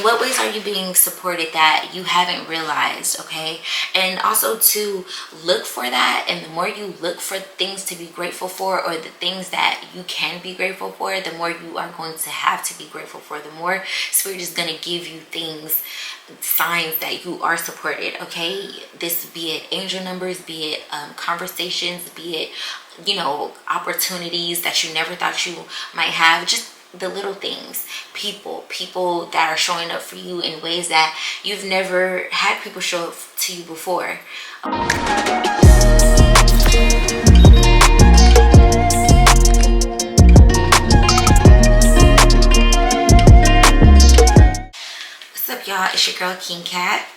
In what ways are you being supported that you haven't realized? Okay. And also to look for that, and the more you look for things to be grateful for, or the things that you can be grateful for, the more you are going to have to be grateful for. The more Spirit is going to give you things, signs that you are supported. Okay. This, be it angel numbers, be it conversations, be it, you know, opportunities that you never thought you might have. Just the little things, people that are showing up for you in ways that you've never had people show up to you before. What's up, y'all? It's your girl King Cat.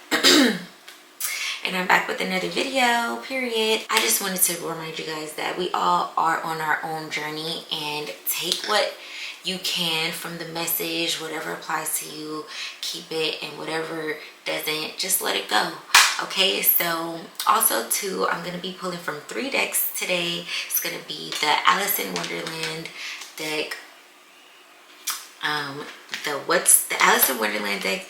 And I'm back with another video, period. I just wanted to remind you guys that we all are on our own journey, and take what you can from the message. Whatever applies to you, keep it, and whatever doesn't, just let it go. Okay, so also too, I'm going to be pulling from 3 decks today. It's going to be the Alice in Wonderland deck, the Alice in Wonderland deck.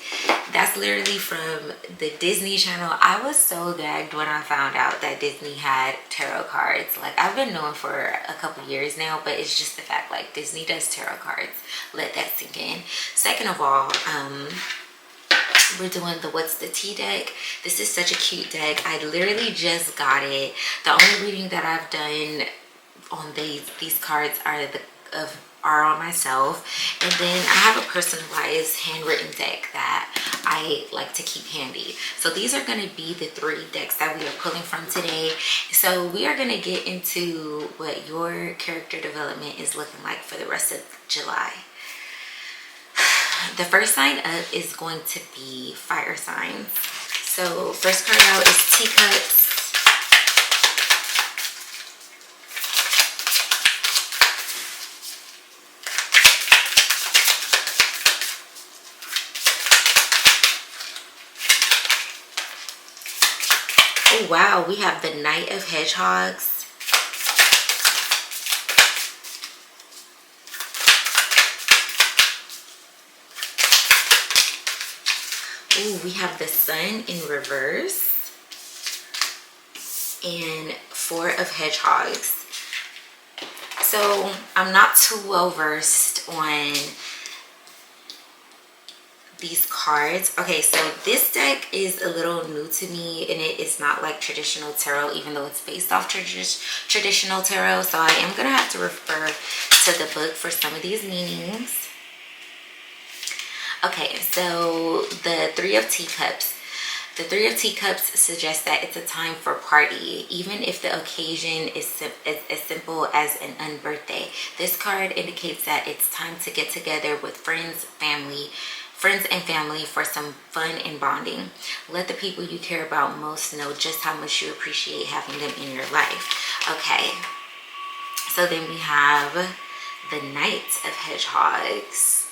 That's literally from the Disney Channel. I was so gagged when I found out that Disney had tarot cards. Like, I've been knowing for a couple years now, but it's just the fact, like, Disney does tarot cards. Let that sink in. Second of all, we're doing the What's the Tea deck. This is such a cute deck. I literally just got it. The only reading that I've done on these cards are on myself, and then I have a personalized handwritten deck that I like to keep handy. So these are going to be the 3 decks that we are pulling from today. So we are going to get into what your character development is looking like for the rest of July. The first sign up is going to be fire signs. So first card out is Teacups. Oh wow, we have the Knight of Hedgehogs. Oh, we have the Sun in reverse. And 4 of Hedgehogs. So I'm not too well versed on these cards. Okay, so this deck is a little new to me, and it is not like traditional tarot, even though it's based off traditional tarot. So I am gonna have to refer to the book for some of these meanings. Okay, so the 3 of Teacups. The 3 of Teacups suggests that it's a time for party, even if the occasion is as simple as an unbirthday. This card indicates that it's time to get together with friends and family for some fun and bonding. Let the people you care about most know just how much you appreciate having them in your life. Okay, so then we have the Knight of Hedgehogs.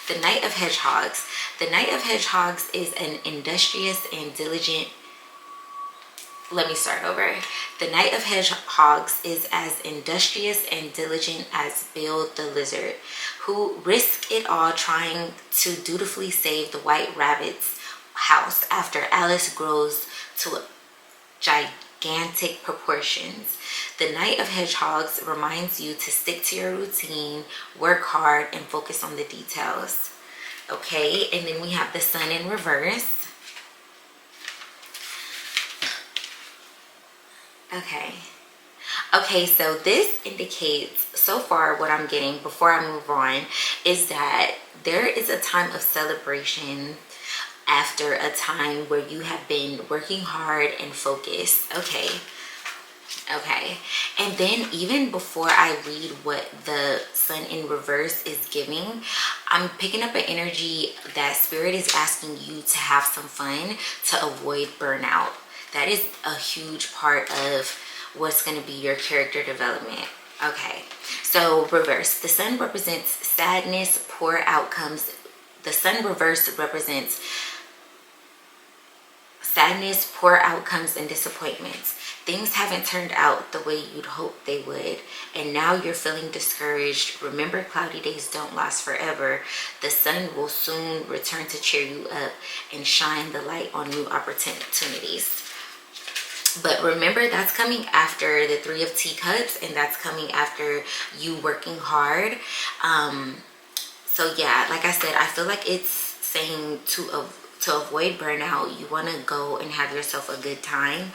The Knight of Hedgehogs. The Knight of Hedgehogs is an industrious and diligent. Let me start over. The Knight of Hedgehogs is as industrious and diligent as Bill the Lizard, who risked it all trying to dutifully save the White Rabbit's house after Alice grows to gigantic proportions. The Knight of Hedgehogs reminds you to stick to your routine, work hard, and focus on the details. Okay, and then we have the Sun in reverse. Okay, so this indicates, so far what I'm getting before I move on, is that there is a time of celebration after a time where you have been working hard and focused. Okay, and then even before I read what the Sun in reverse is giving, I'm picking up an energy that Spirit is asking you to have some fun to avoid burnout. That is a huge part of what's going to be your character development. Okay, so reverse. The Sun represents sadness, poor outcomes. The Sun reverse represents sadness, poor outcomes, and disappointments. Things haven't turned out the way you'd hope they would, and now you're feeling discouraged. Remember, cloudy days don't last forever. The sun will soon return to cheer you up and shine the light on new opportunities. But remember, that's coming after the Three of Teacups, and that's coming after you working hard. So yeah, like I said, I feel like it's saying to avoid burnout, you want to go and have yourself a good time.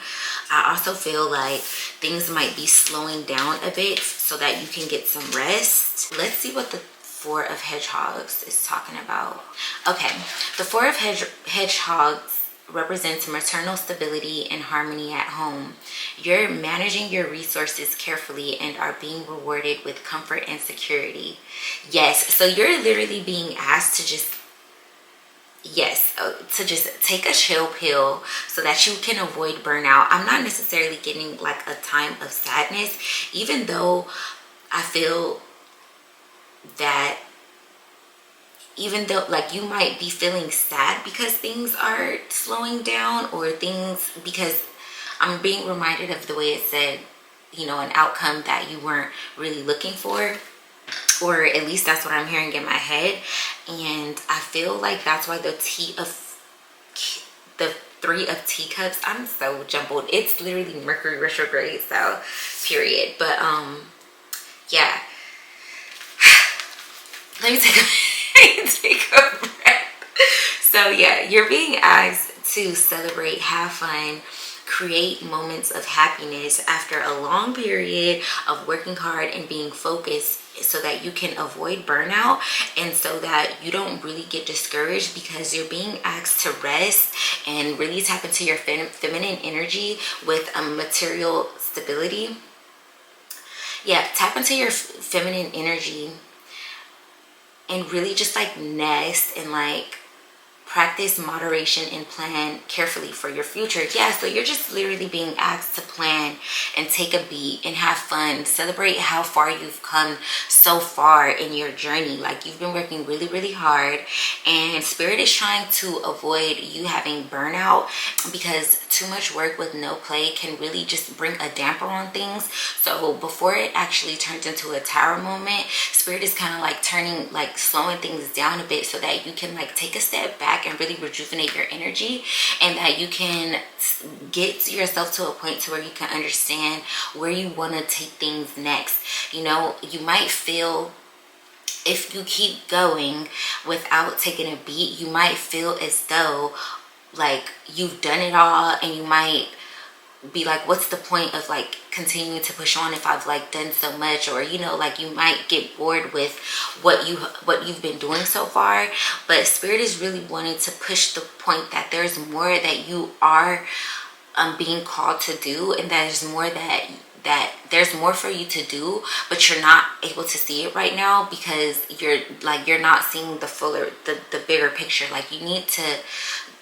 I also feel like things might be slowing down a bit so that you can get some rest. Let's see what the Four of Hedgehogs is talking about. Okay, the Four of Hedgehogs represents maternal stability and harmony at home. You're managing your resources carefully and are being rewarded with comfort and security. Yes, so you're literally being asked to just take a chill pill so that you can avoid burnout. I'm not necessarily getting like a time of sadness, even though I feel that even though like you might be feeling sad because things are slowing down, or things, because I'm being reminded of the way it said, you know, an outcome that you weren't really looking for, or at least that's what I'm hearing in my head. And I feel like that's why the Three of Teacups, I'm so jumbled. It's literally Mercury retrograde, so period. But yeah, let me take a breath. So yeah, you're being asked to celebrate, have fun, create moments of happiness after a long period of working hard and being focused, so that you can avoid burnout and so that you don't really get discouraged, because you're being asked to rest and really tap into your feminine energy with a material stability. Yeah, tap into your feminine energy and really just like nest and like practice moderation and plan carefully for your future. Yeah, so you're just literally being asked to plan and take a beat and have fun. Celebrate how far you've come so far in your journey. Like, you've been working really, really hard, and Spirit is trying to avoid you having burnout, because too much work with no play can really just bring a damper on things. So before it actually turns into a tower moment, Spirit is kind of like slowing things down a bit so that you can like take a step back and really rejuvenate your energy, and that you can get yourself to a point to where you can understand where you want to take things next. You know, you might feel, if you keep going without taking a beat, you might feel as though like you've done it all, and you might be like, what's the point of like continuing to push on if I've like done so much? Or, you know, like you might get bored with what you've been doing so far. But Spirit is really wanting to push the point that there's more that you are being called to do, and that there's more that there's more for you to do, but you're not able to see it right now because you're not seeing the bigger picture. Like, you need to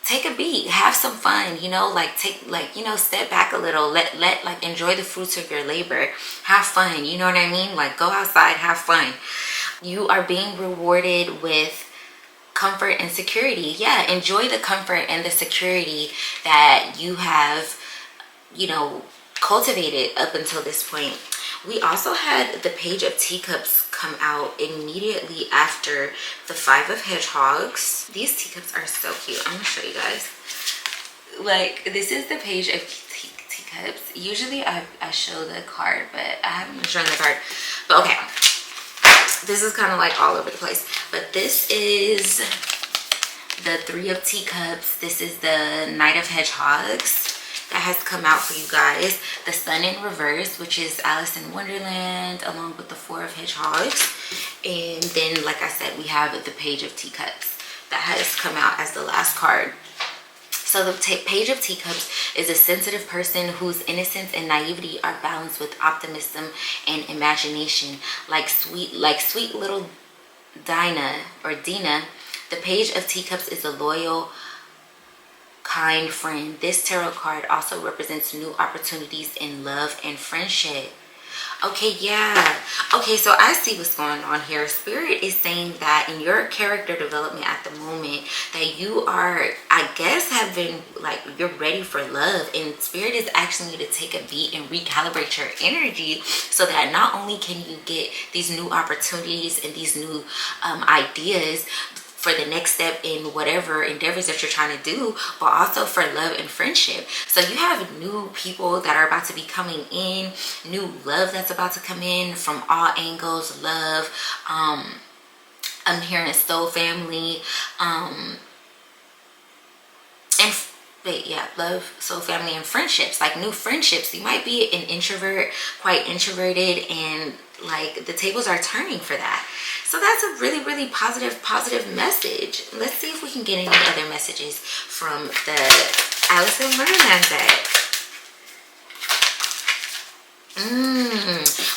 take a beat, have some fun, you know, like step back a little, let like enjoy the fruits of your labor, have fun, you know what I mean? Like, go outside, have fun. You are being rewarded with comfort and security. Yeah, enjoy the comfort and the security that you have, you know, cultivated up until this point. We also had the Page of Teacups come out immediately after the Five of Hedgehogs. These teacups are so cute. I'm gonna show you guys. Like, this is the Page of Teacups. Usually I show the card, but I haven't been showing the card. But okay, this is kind of like all over the place. But this is the Three of Teacups. This is the Knight of Hedgehogs that has come out for you guys. The Sun in reverse, which is Alice in Wonderland, along with the Four of Hedgehogs. And then, like I said, we have the Page of Teacups that has come out as the last card. So the Page of Teacups is a sensitive person whose innocence and naivety are balanced with optimism and imagination. Like sweet little Dina. The Page of Teacups is a loyal, kind friend. This tarot card also represents new opportunities in love and friendship. Okay, yeah. Okay, so I see what's going on here. Spirit is saying that in your character development at the moment, that you are, I guess, have been like, you're ready for love. And Spirit is asking you to take a beat and recalibrate your energy so that not only can you get these new opportunities and these new ideas for the next step in whatever endeavors that you're trying to do, but also for love and friendship. So you have new people that are about to be coming in, new love that's about to come in from all angles. Love, I'm hearing soul family, and but yeah, love, soul family, and friendships, like new friendships. You might be an introvert, quite introverted, and like the tables are turning for that. So that's a really, really positive message. Let's see if we can get any other messages from the Alice in Wonderland deck.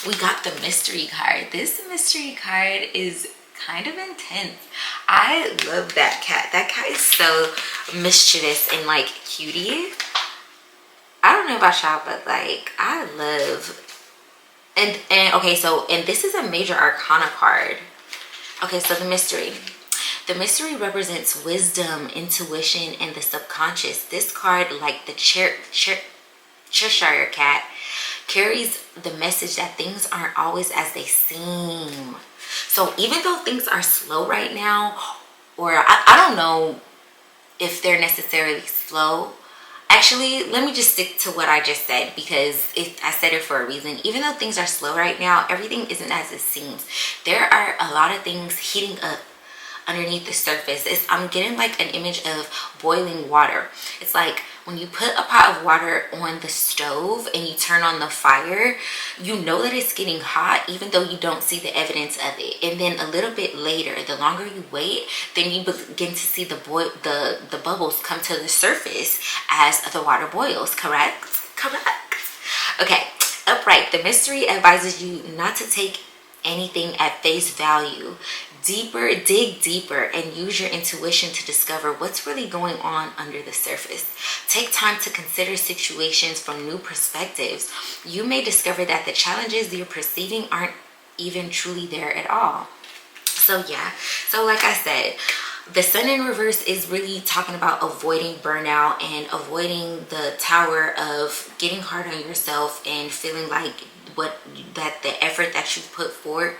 We got the mystery card. This mystery card is kind of intense. I love that cat. That cat is so mischievous and like cutie. I don't know about y'all, but like I love and okay, so and this is a major arcana card. Okay, so the mystery. The mystery represents wisdom, intuition, and the subconscious. This card, like the Cheshire cat, carries the message that things aren't always as they seem. So even though things are slow right now, or I don't know if they're necessarily slow. Actually, let me just stick to what I just said because I said it for a reason. Even though things are slow right now, everything isn't as it seems. There are a lot of things heating up underneath the surface. I'm getting like an image of boiling water. It's like when you put a pot of water on the stove and you turn on the fire, you know that it's getting hot even though you don't see the evidence of it. And then a little bit later, the longer you wait, then you begin to see the bubbles come to the surface as the water boils. Correct? Okay, upright. The mystery advises you not to take anything at face value. Dig deeper and use your intuition to discover what's really going on under the surface. Take time to consider situations from new perspectives. You may discover that the challenges you're perceiving aren't even truly there at all. So yeah, so like I said, the sun in reverse is really talking about avoiding burnout and avoiding the tower of getting hard on yourself and feeling like that the effort that you put forward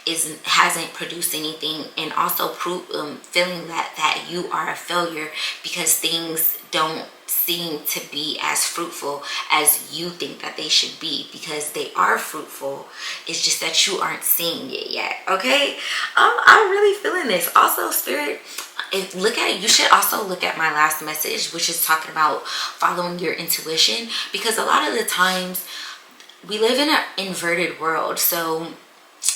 hasn't produced anything, and also feeling that you are a failure because things don't seem to be as fruitful as you think that they should be, because they are fruitful. It's just that you aren't seeing it yet. Okay, I'm really feeling this. Also, Spirit, you should also look at my last message, which is talking about following your intuition, because a lot of the times we live in an inverted world. So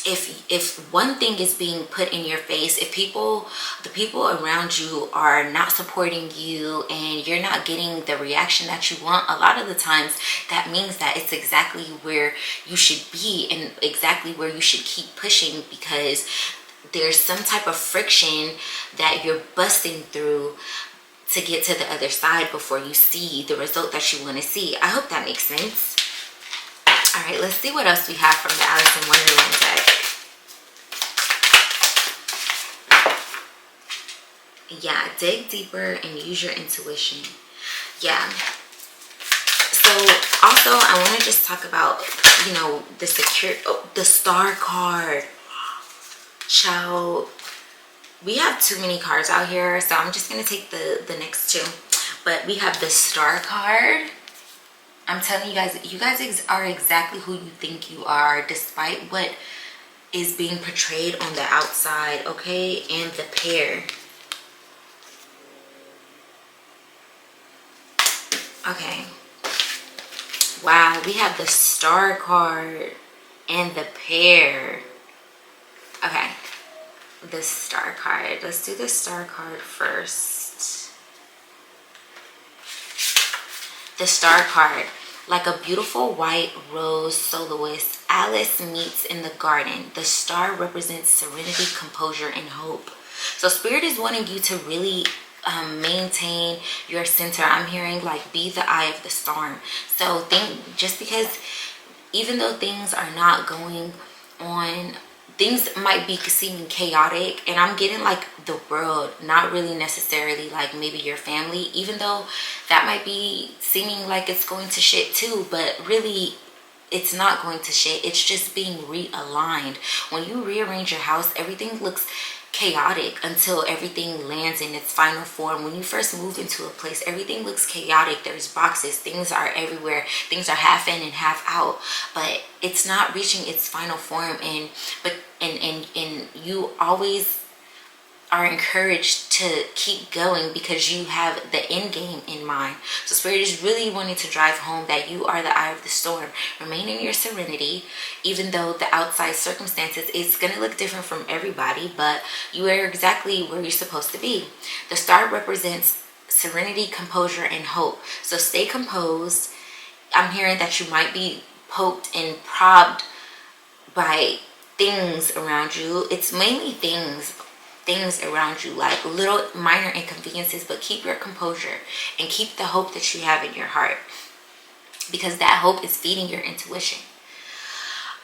if one thing is being put in your face, if the people around you are not supporting you and you're not getting the reaction that you want, a lot of the times that means that it's exactly where you should be and exactly where you should keep pushing, because there's some type of friction that you're busting through to get to the other side before you see the result that you want to see. I hope that makes sense. All right, let's see what else we have from the Alice in Wonderland deck. Yeah, dig deeper and use your intuition. Yeah. So also, I want to just talk about, the star card. Child, we have too many cards out here, so I'm just going to take the next two. But we have the star card. I'm telling you guys are exactly who you think you are, despite what is being portrayed on the outside, okay? And the pair. Okay. Wow, we have the star card and the pair. Okay. The star card. Let's do the star card first. The star card. Like a beautiful white rose soloist, Alice meets in the garden. The star represents serenity, composure, and hope. So Spirit is wanting you to really maintain your center. I'm hearing like be the eye of the storm. So just because even though things are not going on, things might be seeming chaotic, and I'm getting like the world, not really necessarily like maybe your family, even though that might be seeming like it's going to shit too, but really it's not going to shit. It's just being realigned. When you rearrange your house, everything looks chaotic until everything lands in its final form. When you first move into a place, everything looks chaotic. There's boxes, things are everywhere, things are half in and half out, but it's not reaching its final form. And you always are encouraged to keep going because you have the end game in mind. So Spirit is really wanting to drive home that you are the eye of the storm. Remain in your serenity, even though the outside circumstances, it's going to look different from everybody, but you are exactly where you're supposed to be. The star represents serenity, composure, and hope. So stay composed. I'm hearing that you might be poked and prodded by things around you. It's mainly things around you, like little minor inconveniences, but keep your composure and keep the hope that you have in your heart, because that hope is feeding your intuition.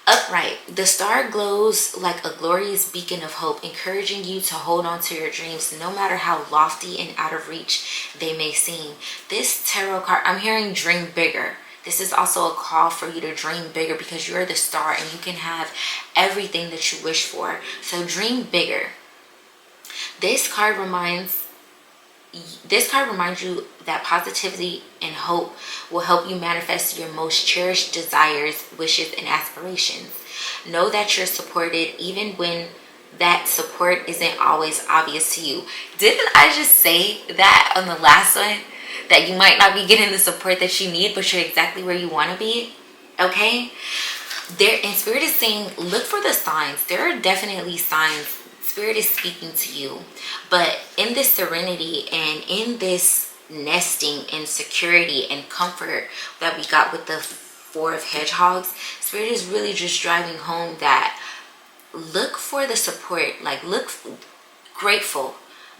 Upright, the star glows like a glorious beacon of hope, encouraging you to hold on to your dreams no matter how lofty and out of reach they may seem. This tarot card, I'm hearing dream bigger. This is also a call for you to dream bigger, because you're the star and you can have everything that you wish for. So dream bigger. This card reminds you that positivity and hope will help you manifest your most cherished desires, wishes, and aspirations. Know that you're supported even when that support isn't always obvious to you. Didn't I just say that on the last one? That you might not be getting the support that you need, but you're exactly where you want to be? Okay? And Spirit is saying, look for the signs. There are definitely signs. Spirit is speaking to you, but in this serenity and in this nesting and security and comfort that we got with the Four of Hedgehogs, Spirit is really just driving home that look for the support. Like, look grateful,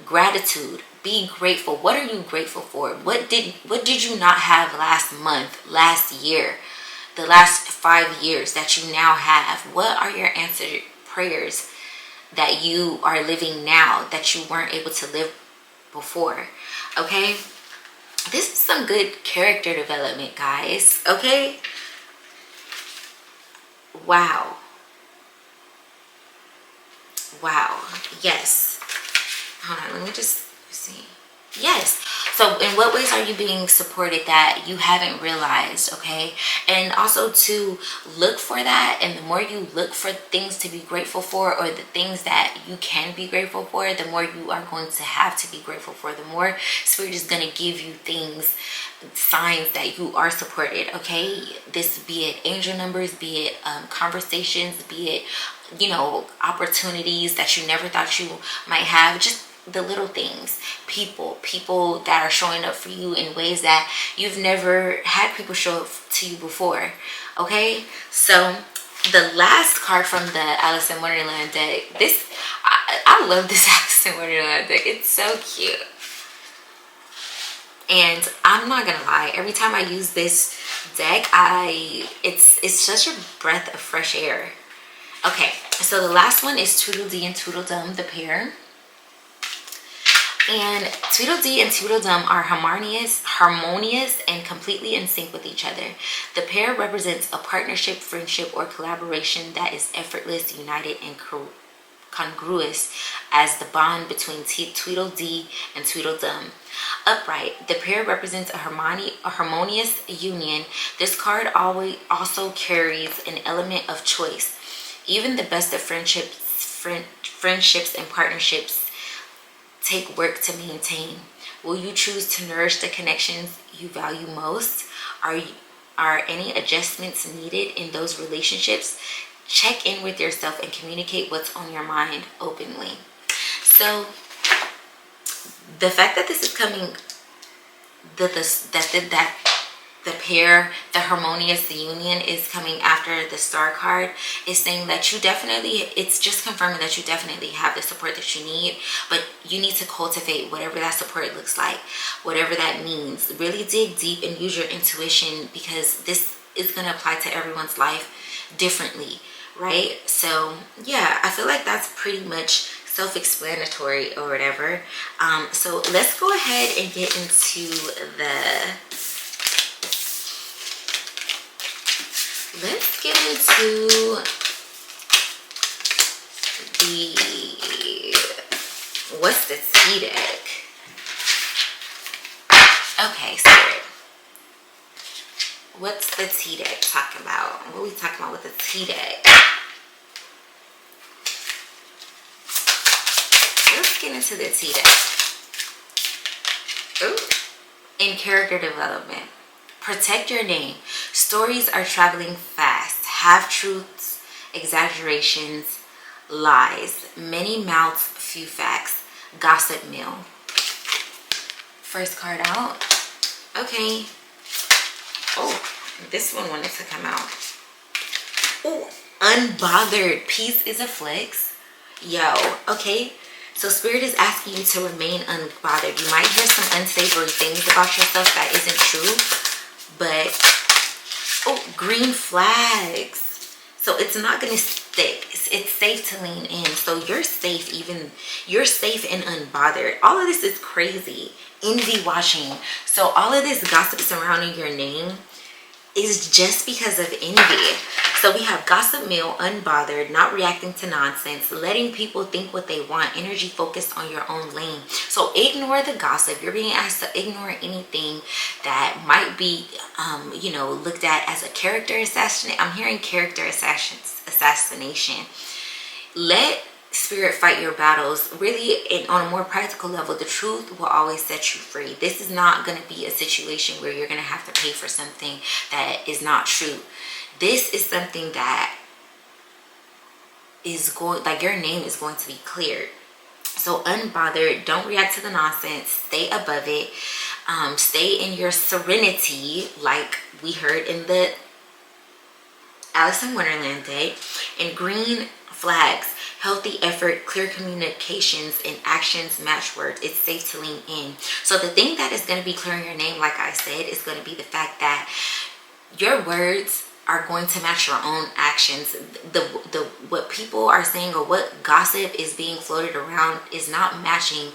gratitude, be grateful. What are you grateful for? What did you not have last month, last year, the last 5 years that you now have? What are your answered prayers that you are living now that you weren't able to live before? Okay, this is some good character development, guys. Okay, wow, yes. Hold on, let me just see. Yes. So in what ways are you being supported that you haven't realized? Okay. And also to look for that. And the more you look for things to be grateful for, or the things that you can be grateful for, the more you are going to have to be grateful for. The more Spirit is going to give you things, signs that you are supported. Okay. This, be it angel numbers, be it conversations, be it, opportunities that you never thought you might have. Just the little things, people that are showing up for you in ways that you've never had people show up to you before. Okay, so the last card from the Alice in Wonderland deck, I love this Alice in Wonderland deck. It's so cute, and I'm not gonna lie, every time I use this deck, it's such a breath of fresh air. Okay, so the last one is Tweedledee and Tweedledum, the pair. And Tweedledee and Tweedledum are harmonious and completely in sync with each other. The pair represents a partnership, friendship, or collaboration that is effortless, united, and congruous as the bond between Tweedledee and Tweedledum. Upright, the pair represents a harmonious union. This card also carries an element of choice. Even the best of friendships and partnerships take work to maintain. Will you choose to nourish the connections you value most? Are any adjustments needed in those relationships? Check in with yourself and communicate what's on your mind openly. So the fact that this is coming, that the pair, the harmonious, the union is coming after the star card, is saying that it's just confirming that you definitely have the support that you need, but you need to cultivate whatever that support looks like, whatever that means. Really dig deep and use your intuition, because this is going to apply to everyone's life differently, right? So yeah, I feel like that's pretty much self-explanatory or whatever. So let's go ahead and get into let's get into what's the tea deck? Okay, Spirit. What's the tea deck talking about? What are we talking about with the tea deck? Let's get into the tea deck. Ooh. In character development, protect your name. Stories are traveling fast. Half-truths, exaggerations, lies. Many mouths, few facts. Gossip mill. First card out. Okay. Oh, this one wanted to come out. Oh, unbothered. Peace is a flex. Yo, okay. So Spirit is asking you to remain unbothered. You might hear some unsavory things about yourself that isn't true, but oh, green flags. So it's not gonna stick. It's safe to lean in. So you're safe, you're safe and unbothered. All of this is crazy. Envy watching. So all of this gossip surrounding your name is just because of envy. So we have gossip mill, unbothered, not reacting to nonsense, letting people think what they want, energy focused on your own lane. So ignore the gossip. You're being asked to ignore anything that might be, looked at as a character assassination. I'm hearing character assassination. Let Spirit fight your battles. Really, and on a more practical level, the truth will always set you free. This is not going to be a situation where you're going to have to pay for something that is not true. This is something that is going, like, your name is going to be cleared. So unbothered, don't react to the nonsense, stay above it, stay in your serenity, like we heard in the Alice in Wonderland deck. And green flags, healthy effort, clear communications, and actions match words. It's safe to lean in. So the thing that is going to be clearing your name, like I said, is going to be the fact that your words are going to match your own actions. The what people are saying or what gossip is being floated around is not matching,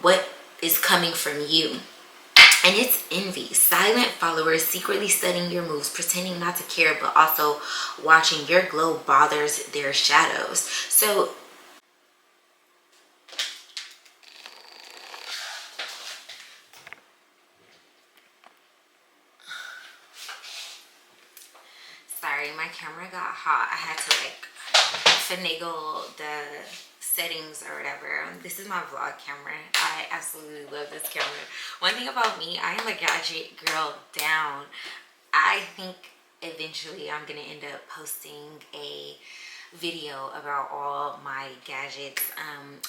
what is coming from you. And it's envy. Silent followers secretly studying your moves, pretending not to care, but also watching your glow bothers their shadows. So sorry, my camera got hot. I had to finagle the settings or whatever. This is my vlog camera. I absolutely love this camera. One thing about me, I am a gadget girl down. I think eventually I'm gonna end up posting a video about all my gadgets.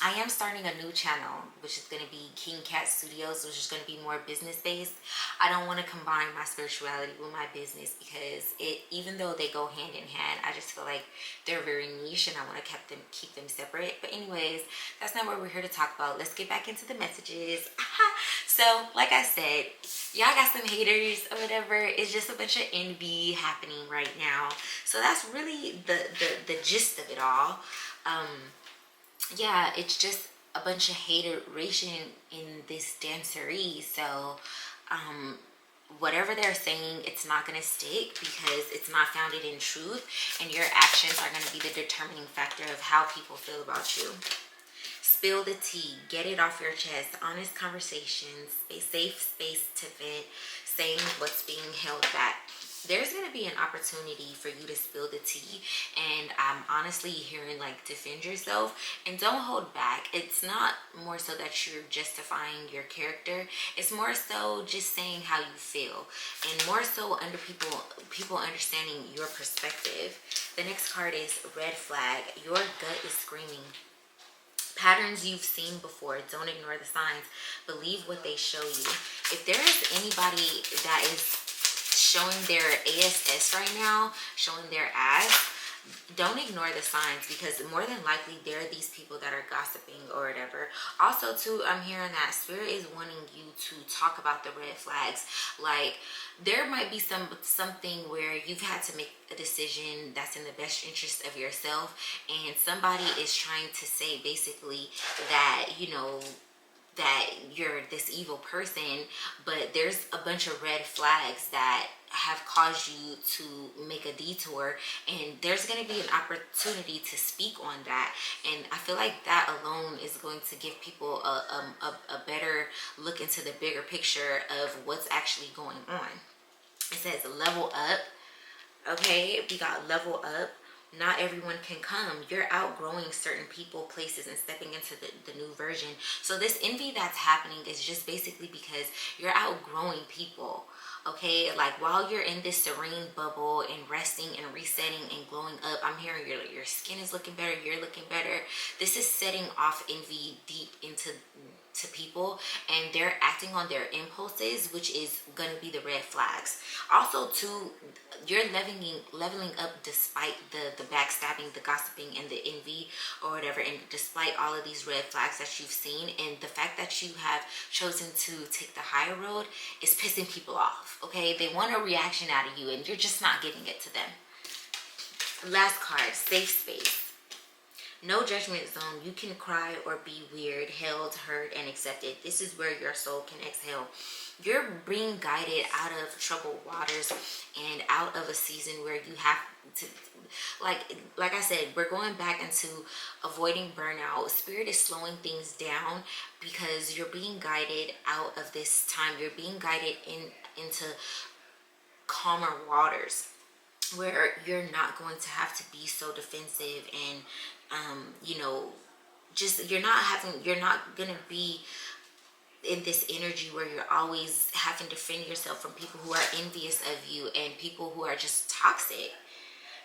I am starting a new channel, which is going to be King Cat Studios, which is going to be more business based. I don't want to combine my spirituality with my business because even though they go hand in hand, I just feel like they're very niche and I want to keep them separate. But anyways, that's not what we're here to talk about. Let's get back into the messages. So like I said, y'all got some haters or whatever. It's just a bunch of envy happening right now. So that's really the gist of it all. Yeah, it's just a bunch of hateration in this dancery. So whatever they're saying, it's not going to stick because it's not founded in truth, and your actions are going to be the determining factor of how people feel about you. Spill the tea, get it off your chest. Honest conversations, a safe space to vent, saying what's being held back. There's going to be an opportunity for you to spill the tea, and I'm honestly hearing defend yourself and don't hold back. It's not more so that you're justifying your character. It's more so just saying how you feel, and more so under people understanding your perspective. The next card is red flag. Your gut is screaming. Patterns you've seen before. Don't ignore the signs. Believe what they show you. If there is anybody that is showing their ASS right now, showing their ass, don't ignore the signs, because more than likely there are these people that are gossiping or whatever. Also too, I'm hearing that spirit is wanting you to talk about the red flags. Like, there might be something where you've had to make a decision that's in the best interest of yourself, and somebody is trying to say basically that, you know, that you're this evil person, but there's a bunch of red flags that have caused you to make a detour, and there's going to be an opportunity to speak on that. And I feel like that alone is going to give people a better look into the bigger picture of what's actually going on. It says level up. Okay, we got level up. Not everyone can come. You're outgrowing certain people, places, and stepping into the new version. So this envy that's happening is just basically because you're outgrowing people. Okay, like while you're in this serene bubble and resting and resetting and glowing up, I'm hearing your skin is looking better, you're looking better. This is setting off envy deep into to people, and they're acting on their impulses, which is going to be the red flags. Also too, you're leveling up despite the backstabbing, the gossiping, and the envy or whatever, and despite all of these red flags that you've seen, and the fact that you have chosen to take the higher road is pissing people off. Okay, they want a reaction out of you, and you're just not getting it to them. Last card, safe space. No judgment zone. You can cry or be weird, held, heard, and accepted. This is where your soul can exhale. You're being guided out of troubled waters and out of a season where you have to, like I said, we're going back into avoiding burnout. Spirit is slowing things down because you're being guided out of this time. You're being guided into calmer waters, where you're not going to have to be so defensive and you know, just you're not gonna be in this energy where you're always having to defend yourself from people who are envious of you and people who are just toxic.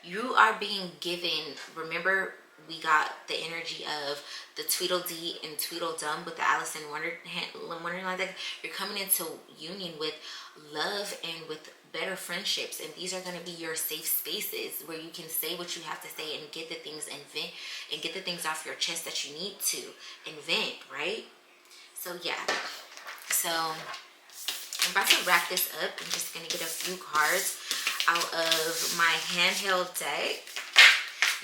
You are being given, remember, we got the energy of the Tweedledee and Tweedledum with the Alice in Wonderland. You're coming into union with love and with better friendships, and these are going to be your safe spaces where you can say what you have to say and get the things and vent and get the things off your chest that you need to and vent, right? So yeah, so I'm about to wrap this up. I'm just going to get a few cards out of my handheld deck.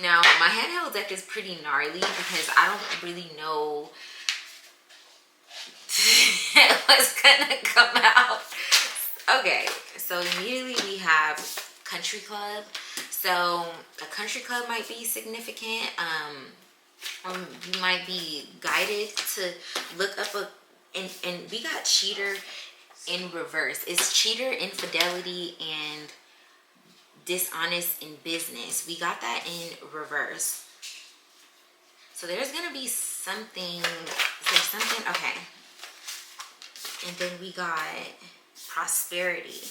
Now, my handheld deck is pretty gnarly because I don't really know what's gonna come out. Okay, so immediately we have country club. So a country club might be significant. You might be guided to look up and we got cheater in reverse. It's cheater, infidelity, and dishonest in business. We got that in reverse. So there's gonna be something. There's something. Okay. And then we got prosperity.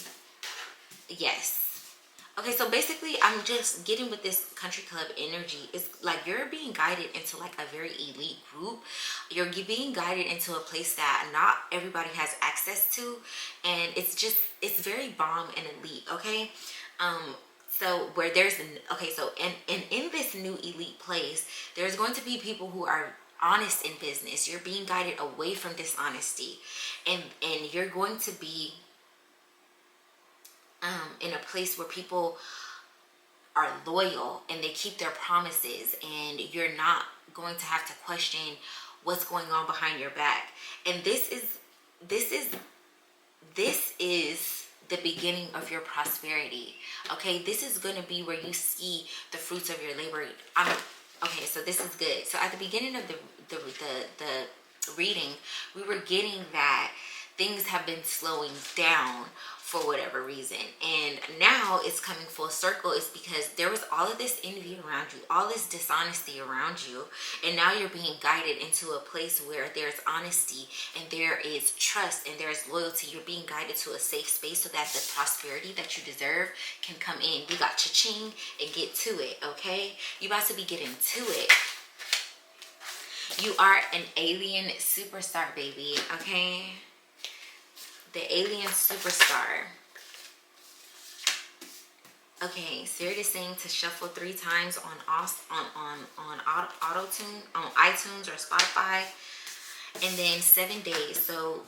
Yes. Okay, so basically I'm just getting with this country club energy. It's like you're being guided into like a very elite group. You're being guided into a place that not everybody has access to, and it's very bomb and elite. Okay, so where there's so in this new elite place, there's going to be people who are honest in business. You're being guided away from dishonesty, and you're going to be in a place where people are loyal and they keep their promises, and you're not going to have to question what's going on behind your back. And this is the beginning of your prosperity. Okay, this is going to be where you see the fruits of your labor. Okay, so this is good. So at the beginning of the reading, we were getting that things have been slowing down for whatever reason, and now it's coming full circle. It's because there was all of this envy around you, all this dishonesty around you, and now you're being guided into a place where there's honesty and there is trust and there's loyalty. You're being guided to a safe space so that the prosperity that you deserve can come in. We got cha-ching and get to it. Okay, you about to be getting to it. You are an alien superstar, baby. Okay, the alien superstar. Okay, Spirit is saying to shuffle 3 times on auto tune on iTunes or Spotify, and then 7 days. So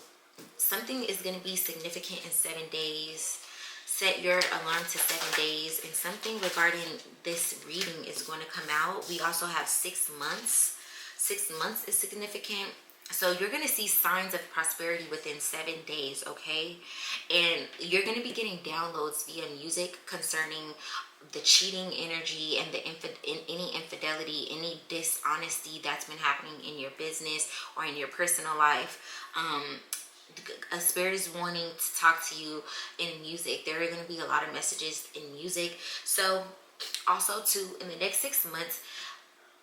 something is going to be significant in 7 days. Set your alarm to 7 days, and something regarding this reading is going to come out. We also have 6 months. 6 months is significant. So you're going to see signs of prosperity within 7 days, okay? And you're going to be getting downloads via music concerning the cheating energy and any infidelity, any dishonesty that's been happening in your business or in your personal life. A spirit is wanting to talk to you in music. There are going to be a lot of messages in music. So also too, in the next 6 months,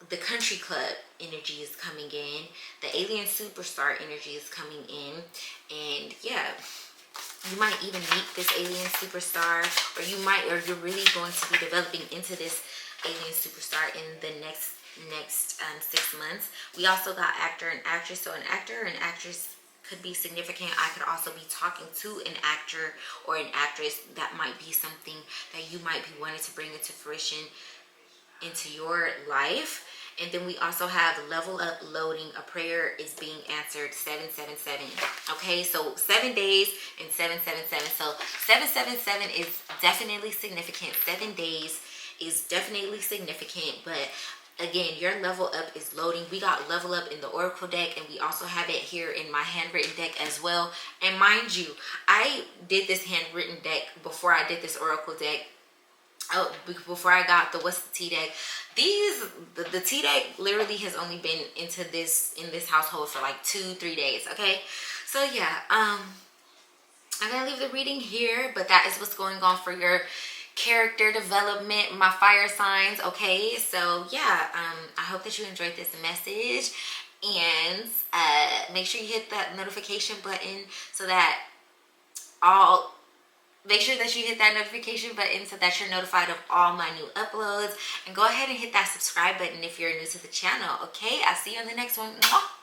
the country club energy is coming in, the alien superstar energy is coming in, and yeah, you might even meet this alien superstar, or you're really going to be developing into this alien superstar in the next 6 months. We also got actor and actress. So an actor and actress could be significant. I could also be talking to an actor or an actress. That might be something that you might be wanting to bring into fruition into your life. And then we also have level up loading. A prayer is being answered. 777. Okay, so 7 days and 777. So 777 is definitely significant. 7 days is definitely significant. But again, your level up is loading. We got level up in the oracle deck, and we also have it here in my handwritten deck as well. And mind you, I did this handwritten deck before I did this oracle deck. Before I got the What's the Tea deck. The tea deck literally has only been in this household for like 2-3 days. Okay, so yeah, I'm gonna leave the reading here, but that is what's going on for your character development, my fire signs. Okay, so yeah, I hope that you enjoyed this message, and make sure you hit that notification button so that make sure that you hit that notification button so that you're notified of all my new uploads, and go ahead and hit that subscribe button if you're new to the channel. Okay, I'll see you on the next one. Mwah!